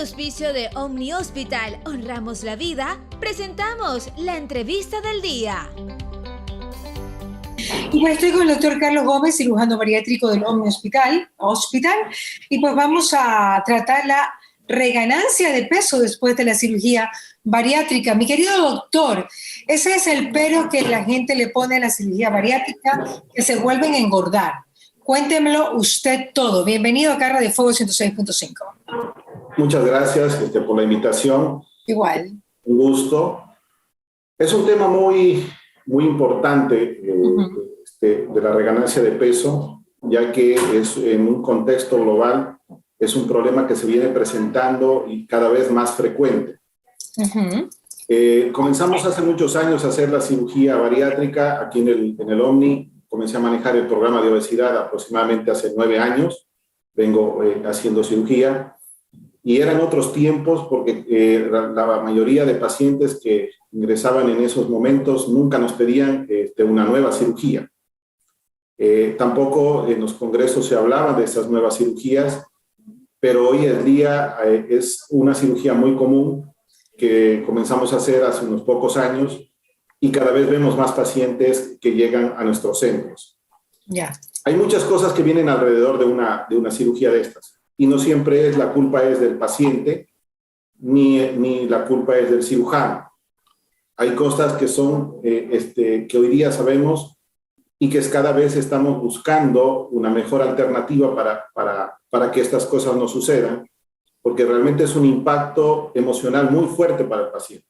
auspicio de Omni Hospital, Honramos la Vida, presentamos la entrevista del día. Y pues estoy con el doctor Carlos Gómez, cirujano bariátrico del Omni Hospital, y pues vamos a tratar la reganancia de peso después de la cirugía bariátrica. Mi querido doctor, ese es el pero que la gente le pone a la cirugía bariátrica, que se vuelven a engordar. Cuéntemelo usted todo. Bienvenido a Carga de Fuego 106.5. Muchas gracias por la invitación. Igual. Un gusto. Es un tema muy importante de la reganancia de peso, ya que es en un contexto global, es un problema que se viene presentando y cada vez más frecuente. Comenzamos hace muchos años a hacer la cirugía bariátrica aquí en el Omni. Comencé a manejar el programa de obesidad aproximadamente hace 9 años. Vengo haciendo cirugía. Y eran otros tiempos porque la mayoría de pacientes que ingresaban en esos momentos nunca nos pedían una nueva cirugía. Tampoco en los congresos se hablaba de esas nuevas cirugías, pero hoy en día es una cirugía muy común que comenzamos a hacer hace unos pocos años y cada vez vemos más pacientes que llegan a nuestros centros. Ya. Hay muchas cosas que vienen alrededor de una cirugía de estas. Y no siempre la culpa es del paciente, ni la culpa es del cirujano. Hay cosas que son, que hoy día sabemos y que cada vez estamos buscando una mejor alternativa para que estas cosas no sucedan, porque realmente es un impacto emocional muy fuerte para el paciente.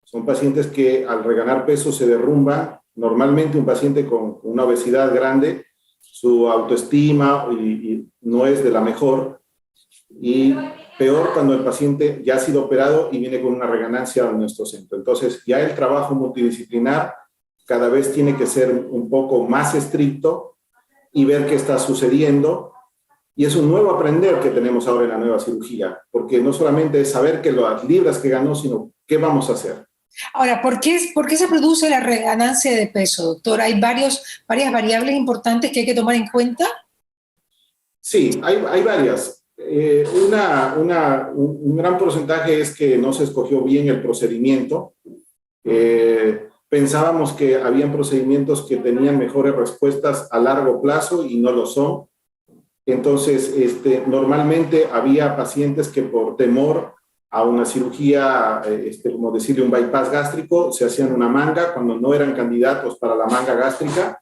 Son pacientes que al reganar peso se derrumban. Normalmente un paciente con una obesidad grande, su autoestima y no es de la mejor. Y peor cuando el paciente ya ha sido operado y viene con una reganancia a nuestro centro. Entonces, ya el trabajo multidisciplinar cada vez tiene que ser un poco más estricto y ver qué está sucediendo. Y es un nuevo aprender que tenemos ahora en la nueva cirugía, porque no solamente es saber que las libras que ganó, sino qué vamos a hacer. Ahora, ¿por qué se produce la reganancia de peso, doctor? ¿Hay varias variables importantes que hay que tomar en cuenta? Sí, hay varias. Un gran porcentaje es que no se escogió bien el procedimiento. Pensábamos que habían procedimientos que tenían mejores respuestas a largo plazo y no lo son. Entonces, normalmente había pacientes que por temor a una cirugía, como decirle un bypass gástrico, se hacían una manga cuando no eran candidatos para la manga gástrica.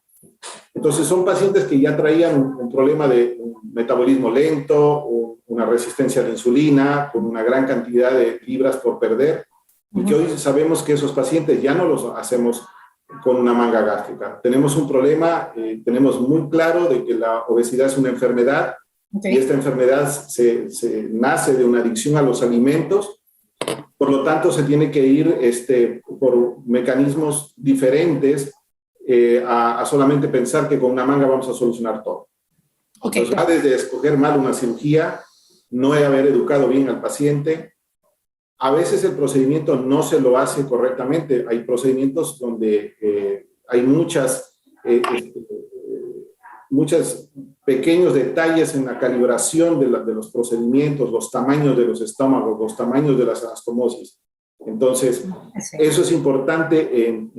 Entonces, son pacientes que ya traían un problema de un metabolismo lento, o una resistencia a la insulina, con una gran cantidad de libras por perder, y que hoy sabemos que esos pacientes ya no los hacemos con una manga gástrica. Tenemos un problema, tenemos muy claro de que la obesidad es una enfermedad, y esta enfermedad se nace de una adicción a los alimentos. Por lo tanto, se tiene que ir por mecanismos diferentes a solamente pensar que con una manga vamos a solucionar todo. Entonces, va desde escoger mal una cirugía, no haber educado bien al paciente. A veces el procedimiento no se lo hace correctamente. Hay procedimientos donde hay muchos pequeños detalles en la calibración de los procedimientos, los tamaños de los estómagos, los tamaños de las anastomosis. Entonces, eso es importante en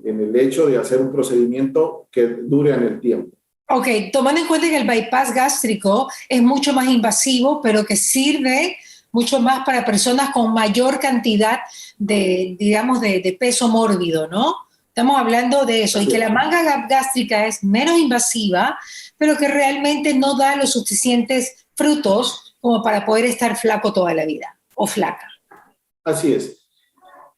el hecho de hacer un procedimiento que dure en el tiempo. Ok, tomando en cuenta que el bypass gástrico es mucho más invasivo, pero que sirve mucho más para personas con mayor cantidad de peso mórbido, ¿no? Estamos hablando de eso, y que la manga gástrica es menos invasiva, pero que realmente no da los suficientes frutos como para poder estar flaco toda la vida, o flaca. Así es.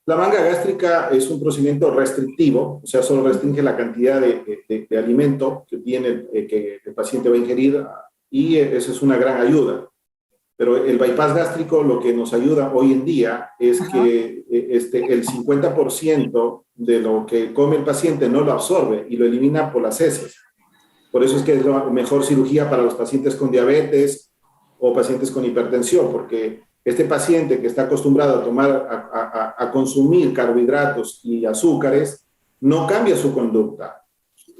La manga gástrica es un procedimiento restrictivo, o sea, solo restringe la cantidad de alimento que que el paciente va a ingerir, y eso es una gran ayuda. Pero el bypass gástrico lo que nos ayuda hoy en día es que el 50% de lo que come el paciente no lo absorbe y lo elimina por las heces. Por eso es que es la mejor cirugía para los pacientes con diabetes o pacientes con hipertensión, porque este paciente que está acostumbrado a consumir carbohidratos y azúcares no cambia su conducta.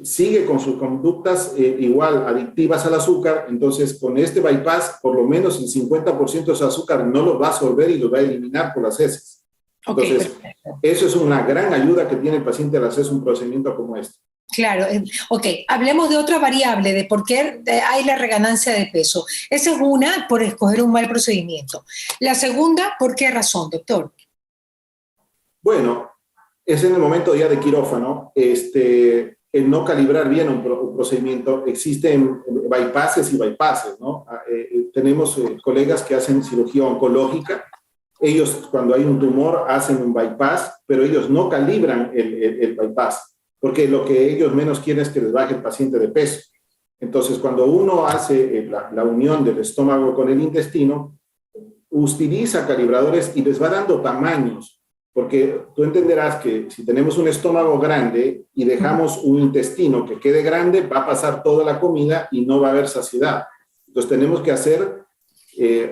sigue con sus conductas igual adictivas al azúcar, entonces con este bypass, por lo menos el 50% de ese azúcar no lo va a absorber y lo va a eliminar por las heces. Entonces, eso es una gran ayuda que tiene el paciente al hacer un procedimiento como este. Claro, ok, hablemos de otra variable, de por qué hay la reganancia de peso. Esa es una, por escoger un mal procedimiento. La segunda, ¿por qué razón, doctor? Bueno, es en el momento ya de quirófano, el no calibrar bien un procedimiento. Existen bypasses y bypasses, ¿no? Tenemos colegas que hacen cirugía oncológica. Ellos, cuando hay un tumor, hacen un bypass, pero ellos no calibran el bypass, porque lo que ellos menos quieren es que les baje el paciente de peso. Entonces, cuando uno hace la unión del estómago con el intestino, utiliza calibradores y les va dando tamaños. Porque tú entenderás que si tenemos un estómago grande y dejamos un intestino que quede grande, va a pasar toda la comida y no va a haber saciedad. Entonces tenemos que hacer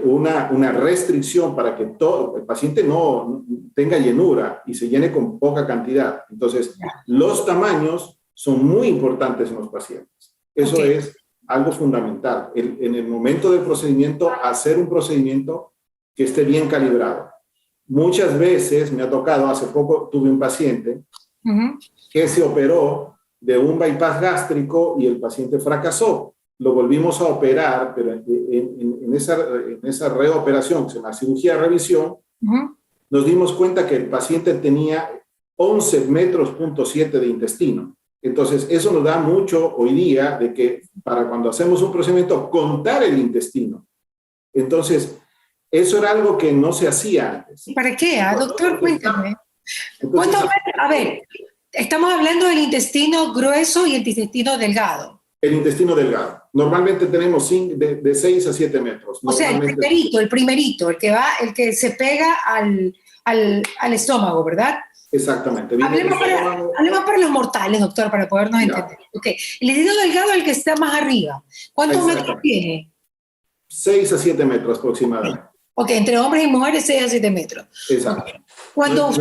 una restricción para que el paciente no tenga llenura y se llene con poca cantidad. Entonces los tamaños son muy importantes en los pacientes. Eso es algo fundamental. En el momento del procedimiento, hacer un procedimiento que esté bien calibrado. Muchas veces me ha tocado, hace poco tuve un paciente que se operó de un bypass gástrico y el paciente fracasó. Lo volvimos a operar, pero en esa reoperación, que se llama cirugía de revisión, nos dimos cuenta que el paciente tenía 11,7 metros de intestino. Entonces, eso nos da mucho hoy día de que para cuando hacemos un procedimiento, contar el intestino. Entonces, eso era algo que no se hacía antes. ¿Para qué? Doctor, cuéntame. Entonces, a ver, estamos hablando del intestino grueso y el intestino delgado. El intestino delgado. Normalmente tenemos de 6 a 7 metros. O sea, el primerito, el que se pega al estómago, ¿verdad? Exactamente. Hablemos para los mortales, doctor, para podernos entender. Okay. El intestino delgado es el que está más arriba. ¿Cuántos metros tiene? 6 a 7 metros aproximadamente. Ok, entre hombres y mujeres 6 a 7 metros. Exacto. Cuando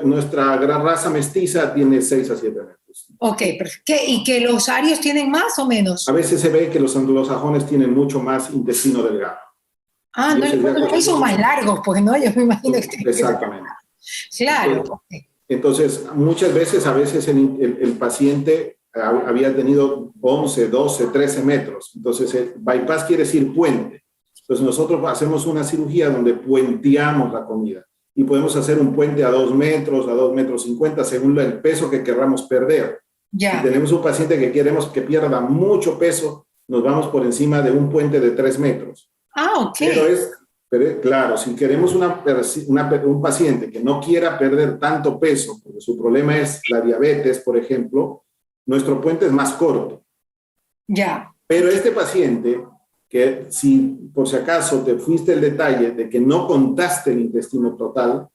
nuestra gran raza mestiza tiene 6 a 7 metros. Ok, perfecto. ¿Y que los arios tienen más o menos? A veces se ve que los anglosajones tienen mucho más intestino delgado. Ah, no, son más largos, pues, ¿no? Yo me imagino que... Exactamente. Claro. Entonces, muchas veces, el paciente había tenido 11, 12, 13 metros. Entonces, el bypass quiere decir puente. Entonces, nosotros hacemos una cirugía donde puenteamos la comida y podemos hacer un puente a 2 metros, a 2,50 metros, según el peso que querramos perder. Ya. Si tenemos un paciente que queremos que pierda mucho peso, nos vamos por encima de un puente de 3 metros. Ah, ok. Pero claro, si queremos un paciente que no quiera perder tanto peso, porque su problema es la diabetes, por ejemplo, nuestro puente es más corto. Ya. Pero este paciente, que si por si acaso te fuiste el detalle de que no contaste el intestino total,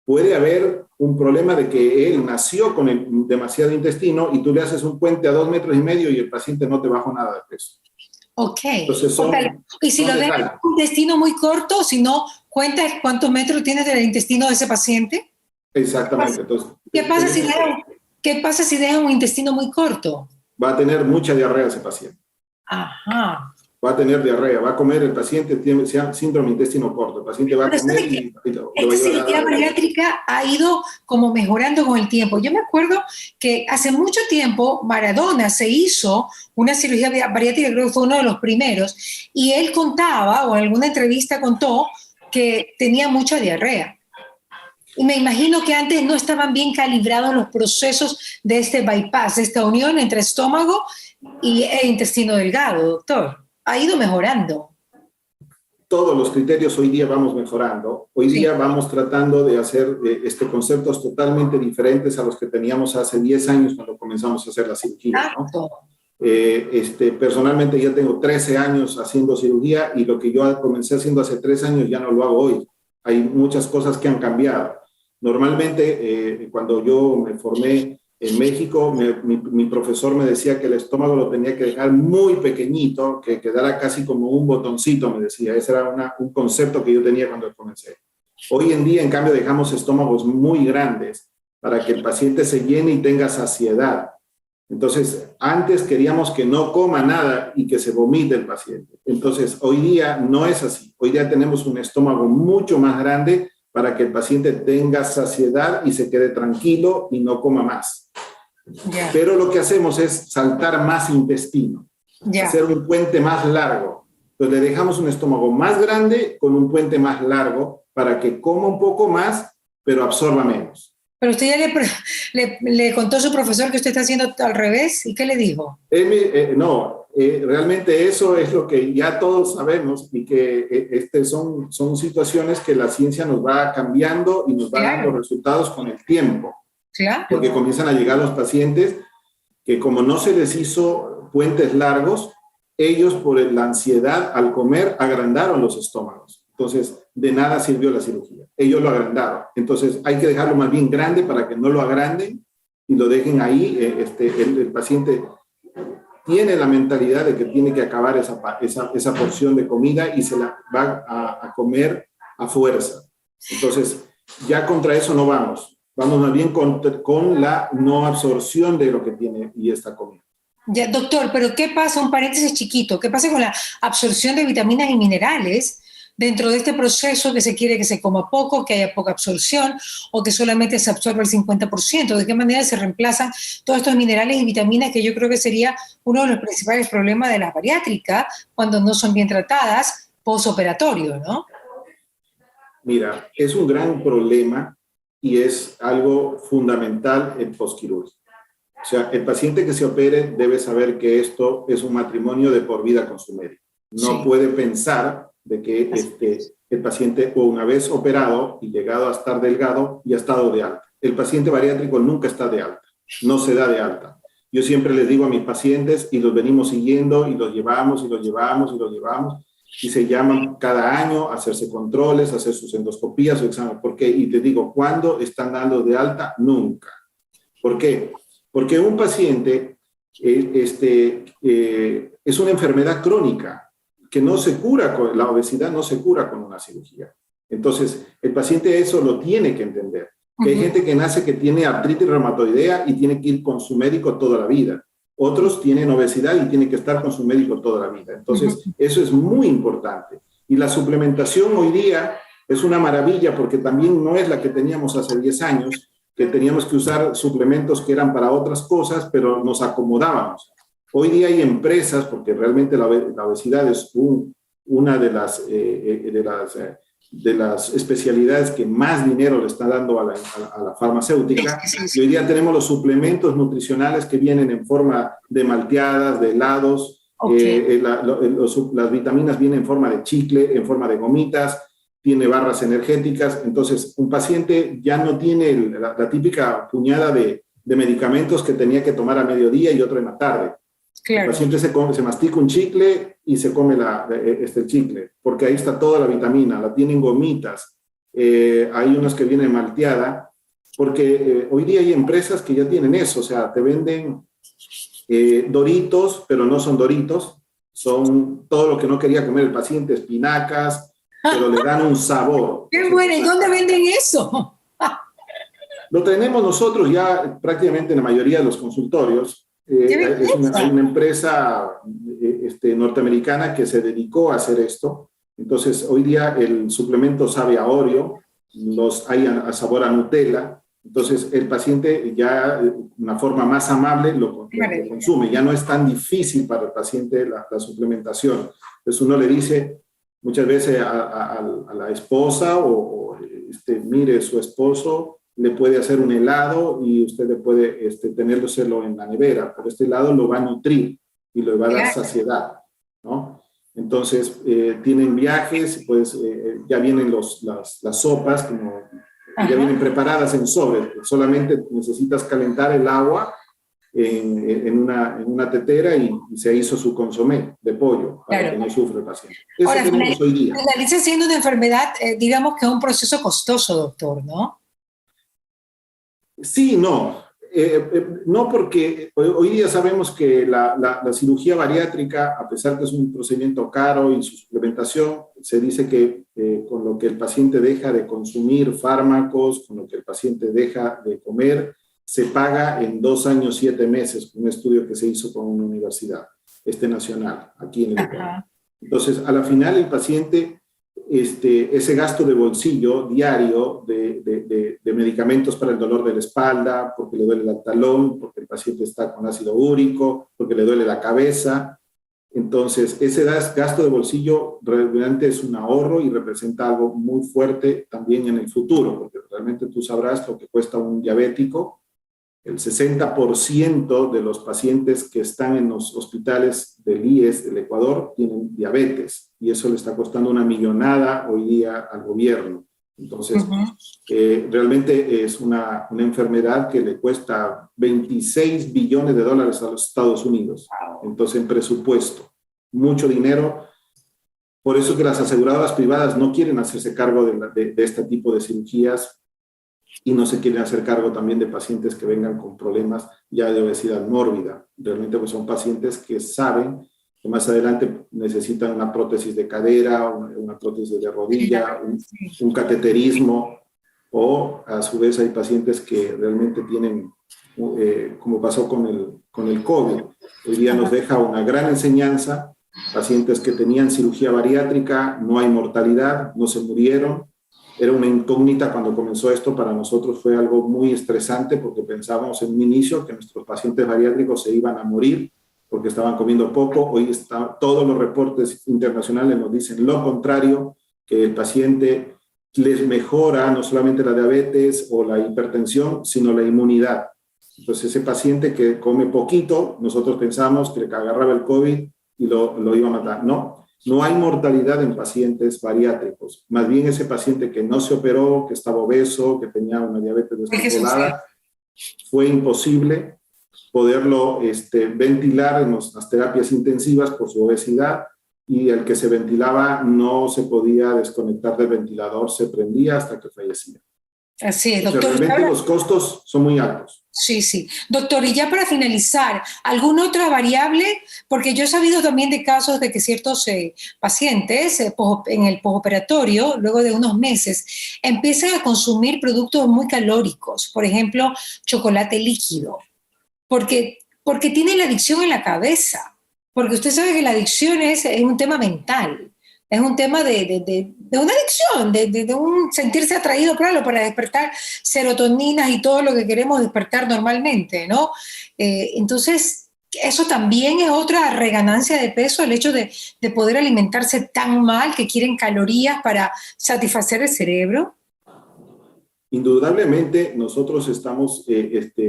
puede haber un problema de que él nació con demasiado intestino y tú le haces un puente a 2,5 metros y el paciente no te bajó nada de peso. Ok. Entonces y si lo dejas un intestino muy corto, si no cuentas cuántos metros tienes del intestino de ese paciente. Exactamente. Entonces, ¿Qué pasa si dejas un intestino muy corto? Va a tener mucha diarrea ese paciente. Ajá. Va a tener diarrea, va a comer el paciente, tiene síndrome intestino corto. El paciente va a comer esta cirugía bariátrica ha ido como mejorando con el tiempo. Yo me acuerdo que hace mucho tiempo Maradona se hizo una cirugía bariátrica, creo que fue uno de los primeros, y él contaba, o en alguna entrevista contó, que tenía mucha diarrea. Y me imagino que antes no estaban bien calibrados los procesos de este bypass, de esta unión entre estómago e intestino delgado, doctor. Ha ido mejorando. Todos los criterios hoy día vamos mejorando. Hoy día vamos tratando de hacer conceptos totalmente diferentes a los que teníamos hace 10 años cuando comenzamos a hacer la cirugía, ¿no? Personalmente ya tengo 13 años haciendo cirugía y lo que yo comencé haciendo hace 3 años ya no lo hago hoy. Hay muchas cosas que han cambiado. Normalmente, cuando yo me formé en México, mi profesor me decía que el estómago lo tenía que dejar muy pequeñito, que quedara casi como un botoncito, me decía. Ese era un concepto que yo tenía cuando comencé. Hoy en día, en cambio, dejamos estómagos muy grandes para que el paciente se llene y tenga saciedad. Entonces, antes queríamos que no coma nada y que se vomite el paciente. Entonces, hoy día no es así. Hoy día tenemos un estómago mucho más grande para que el paciente tenga saciedad y se quede tranquilo y no coma más. Ya. Pero lo que hacemos es saltar más intestino, hacer un puente más largo. Entonces, le dejamos un estómago más grande con un puente más largo para que coma un poco más, pero absorba menos. Pero usted ya le contó a su profesor que usted está haciendo al revés, ¿y qué le dijo? Realmente eso es lo que ya todos sabemos y que son situaciones que la ciencia nos va cambiando y nos va dando resultados con el tiempo. Claro. Porque comienzan a llegar los pacientes que como no se les hizo puentes largos, ellos por la ansiedad al comer agrandaron los estómagos. Entonces, de nada sirvió la cirugía. Ellos lo agrandaron. Entonces, hay que dejarlo más bien grande para que no lo agranden y lo dejen ahí. El paciente tiene la mentalidad de que tiene que acabar esa porción de comida y se la va a comer a fuerza. Entonces, ya contra eso no vamos. Vamos más bien con la no absorción de lo que tiene y esta comida. Ya, doctor, pero ¿qué pasa? Un paréntesis chiquito. ¿Qué pasa con la absorción de vitaminas y minerales dentro de este proceso que se quiere que se coma poco, que haya poca absorción o que solamente se absorba el 50%? ¿De qué manera se reemplazan todos estos minerales y vitaminas que yo creo que sería uno de los principales problemas de la bariátrica cuando no son bien tratadas postoperatorio, ¿no? Mira, es un gran problema y es algo fundamental en postquirúrgico. O sea, el paciente que se opere debe saber que esto es un matrimonio de por vida con su médico. No puede pensar de que el paciente, o una vez operado y llegado a estar delgado, ya ha estado de alta. El paciente bariátrico nunca está de alta, no se da de alta. Yo siempre les digo a mis pacientes, y los venimos siguiendo, y los llevamos, y los llevamos, y los llevamos, y se llaman cada año a hacerse controles, a hacer sus endoscopías, su examen. ¿Por qué? Y te digo, ¿cuándo están dando de alta? Nunca. ¿Por qué? Porque un paciente es una enfermedad crónica que no se cura, la obesidad no se cura con una cirugía. Entonces, el paciente eso lo tiene que entender. Que hay gente que nace que tiene artritis reumatoidea y tiene que ir con su médico toda la vida. Otros tienen obesidad y tienen que estar con su médico toda la vida. Entonces, eso es muy importante. Y la suplementación hoy día es una maravilla porque también no es la que teníamos hace 10 años, que teníamos que usar suplementos que eran para otras cosas, pero nos acomodábamos. Hoy día hay empresas, porque realmente la obesidad es una de las especialidades que más dinero le está dando a la farmacéutica. Y hoy día tenemos los suplementos nutricionales que vienen en forma de malteadas, de helados. Las vitaminas vienen en forma de chicle, en forma de gomitas, tiene barras energéticas. Entonces, un paciente ya no tiene la típica puñada de medicamentos que tenía que tomar a mediodía y otro en la tarde. Claro. El paciente se mastica un chicle y se come el chicle, porque ahí está toda la vitamina, la tienen gomitas, hay unas que vienen malteada, porque hoy día hay empresas que ya tienen eso, o sea, te venden Doritos, pero no son Doritos, son todo lo que no quería comer el paciente, espinacas, pero le dan un sabor. ¡Qué bueno! ¿Y dónde venden eso? Lo tenemos nosotros ya prácticamente en la mayoría de los consultorios. Hay una empresa norteamericana que se dedicó a hacer esto. Entonces, hoy día el suplemento sabe a Oreo, hay a sabor a Nutella. Entonces, el paciente ya de una forma más amable lo consume. Ya no es tan difícil para el paciente la suplementación. Entonces, uno le dice muchas veces a la esposa mire, su esposo le puede hacer un helado y usted le puede tenerlo en la nevera, pero este helado lo va a nutrir y le va a dar saciedad, ¿no? Entonces, tienen viajes, pues ya vienen las sopas, ya vienen preparadas en sobre, solamente necesitas calentar el agua en una tetera y se hizo su consomé de pollo para que no sufra el paciente. Eso ahora, tenemos hoy día. Finaliza siendo una enfermedad, digamos que es un proceso costoso, doctor, ¿no? Sí, no. No, porque hoy día sabemos que la cirugía bariátrica, a pesar que es un procedimiento caro y su suplementación, se dice que con lo que el paciente deja de consumir fármacos, con lo que el paciente deja de comer, se paga en 2 años, 7 meses, un estudio que se hizo con una universidad nacional, aquí en el Ecuador. Entonces, a la final el paciente, ese gasto de bolsillo diario de medicamentos para el dolor de la espalda, porque le duele el talón, porque el paciente está con ácido úrico, porque le duele la cabeza. Entonces, ese gasto de bolsillo realmente es un ahorro y representa algo muy fuerte también en el futuro, porque realmente tú sabrás lo que cuesta un diabético. El 60% de los pacientes que están en los hospitales del IES del Ecuador tienen diabetes y eso le está costando una millonada hoy día al gobierno. Entonces, realmente es una enfermedad que le cuesta 26 billones de dólares a los Estados Unidos. Entonces, en presupuesto, mucho dinero. Por eso que las aseguradoras privadas no quieren hacerse cargo de este tipo de cirugías y no se quieren hacer cargo también de pacientes que vengan con problemas ya de obesidad mórbida. Realmente pues son pacientes que saben que más adelante necesitan una prótesis de cadera, una prótesis de rodilla, un cateterismo, o a su vez hay pacientes que realmente tienen, como pasó con el COVID. Hoy día nos deja una gran enseñanza, pacientes que tenían cirugía bariátrica, no hay mortalidad, no se murieron. Era una incógnita cuando comenzó esto, para nosotros fue algo muy estresante porque pensábamos en un inicio que nuestros pacientes bariátricos se iban a morir porque estaban comiendo poco. Hoy todos los reportes internacionales nos dicen lo contrario, que el paciente les mejora no solamente la diabetes o la hipertensión, sino la inmunidad. Entonces ese paciente que come poquito, nosotros pensamos que le agarraba el COVID y lo iba a matar. No hay mortalidad en pacientes bariátricos. Más bien ese paciente que no se operó, que estaba obeso, que tenía una diabetes descontrolada, fue imposible poderlo ventilar en las terapias intensivas por su obesidad, y el que se ventilaba no se podía desconectar del ventilador, se prendía hasta que fallecía. Así es, doctor. Realmente los costos son muy altos. Sí, sí. Doctor, y ya para finalizar, ¿alguna otra variable? Porque yo he sabido también de casos de que ciertos pacientes en el postoperatorio, luego de unos meses, empiezan a consumir productos muy calóricos, por ejemplo, chocolate líquido, porque tienen la adicción en la cabeza, porque usted sabe que la adicción es un tema mental. Es un tema de una adicción, de un sentirse atraído, claro, para despertar serotoninas y todo lo que queremos despertar normalmente, ¿no? Entonces, eso también es otra reganancia de peso, el hecho de poder alimentarse tan mal que quieren calorías para satisfacer el cerebro. Indudablemente, nosotros estamos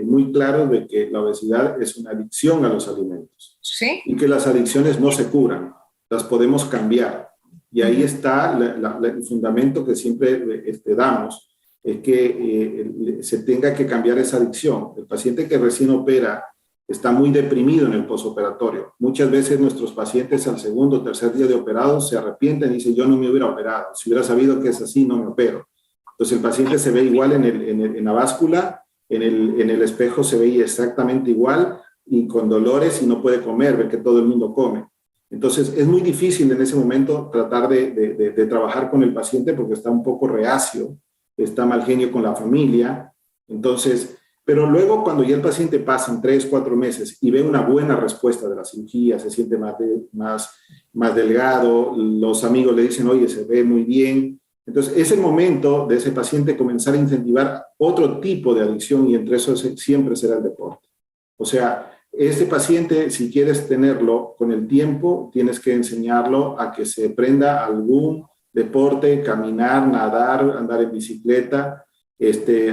muy claros de que la obesidad es una adicción a los alimentos. ¿Sí? Y que las adicciones no se curan, las podemos cambiar. Y ahí está el fundamento que siempre damos, es que se tenga que cambiar esa adicción. El paciente que recién opera está muy deprimido en el postoperatorio. Muchas veces nuestros pacientes al segundo o tercer día de operados se arrepienten y dicen, yo no me hubiera operado. Si hubiera sabido que es así, no me opero. Entonces el paciente se ve igual en la báscula, en el espejo se ve exactamente igual y con dolores y no puede comer, ve que todo el mundo come. Entonces, es muy difícil en ese momento tratar de trabajar con el paciente porque está un poco reacio, está mal genio con la familia. Entonces, pero luego cuando ya el paciente pasa en 3, 4 meses y ve una buena respuesta de la cirugía, se siente más delgado, los amigos le dicen, oye, se ve muy bien. Entonces, es el momento de ese paciente comenzar a incentivar otro tipo de adicción y entre eso siempre será el deporte. O sea, este paciente, si quieres tenerlo con el tiempo, tienes que enseñarlo a que se prenda algún deporte, caminar, nadar, andar en bicicleta,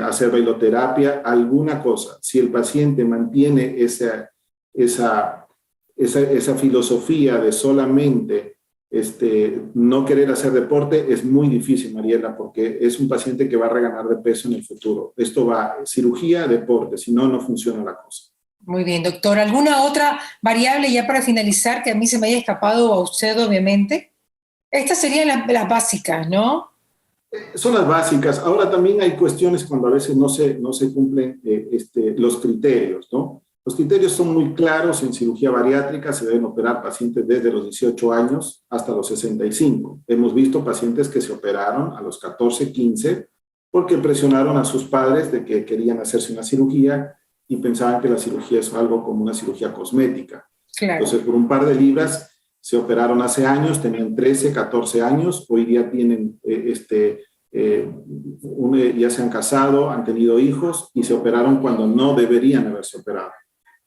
hacer bailoterapia, alguna cosa. Si el paciente mantiene esa filosofía de solamente no querer hacer deporte, es muy difícil, Mariela, porque es un paciente que va a reganar de peso en el futuro. Esto va cirugía, deporte, si no, no funciona la cosa. Muy bien, doctor. ¿Alguna otra variable ya para finalizar que a mí se me haya escapado o a usted, obviamente? Estas serían las básicas, ¿no? Son las básicas. Ahora también hay cuestiones cuando a veces no se cumplen los criterios, ¿no? Los criterios son muy claros. En cirugía bariátrica se deben operar pacientes desde los 18 años hasta los 65. Hemos visto pacientes que se operaron a los 14, 15 porque presionaron a sus padres de que querían hacerse una cirugía y pensaban que la cirugía es algo como una cirugía cosmética. Claro. Entonces, por un par de libras se operaron hace años, tenían 13, 14 años, hoy día tienen, ya se han casado, han tenido hijos y se operaron cuando no deberían haberse operado.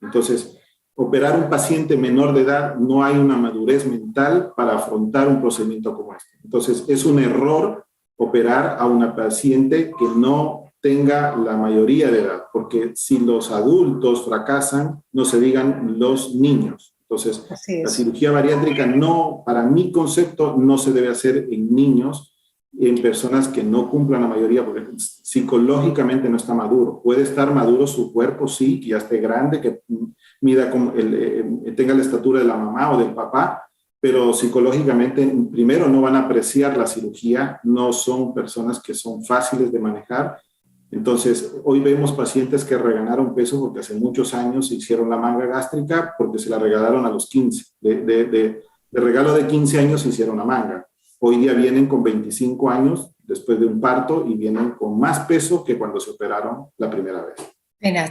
Entonces, operar un paciente menor de edad, no hay una madurez mental para afrontar un procedimiento como este. Entonces, es un error operar a una paciente que no tenga la mayoría de edad, porque si los adultos fracasan, no se digan los niños. Entonces, la cirugía bariátrica no, para mi concepto, no se debe hacer en niños, en personas que no cumplan la mayoría, porque psicológicamente no está maduro. Puede estar maduro su cuerpo, sí, que ya esté grande, que mida como tenga la estatura de la mamá o del papá, pero psicológicamente, primero, no van a apreciar la cirugía, no son personas que son fáciles de manejar. Entonces, hoy vemos pacientes que reganaron peso porque hace muchos años se hicieron la manga gástrica porque se la regalaron a los 15. De regalo de 15 años se hicieron la manga. Hoy día vienen con 25 años después de un parto y vienen con más peso que cuando se operaron la primera vez.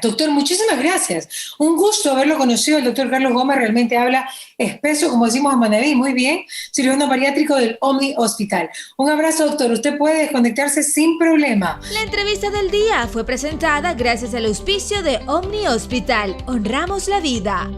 Doctor, muchísimas gracias. Un gusto haberlo conocido. El doctor Carlos Gómez realmente habla espeso, como decimos en Manaví, muy bien, cirujano bariátrico del Omni Hospital. Un abrazo, doctor. Usted puede desconectarse sin problema. La entrevista del día fue presentada gracias al auspicio de Omni Hospital. Honramos la vida.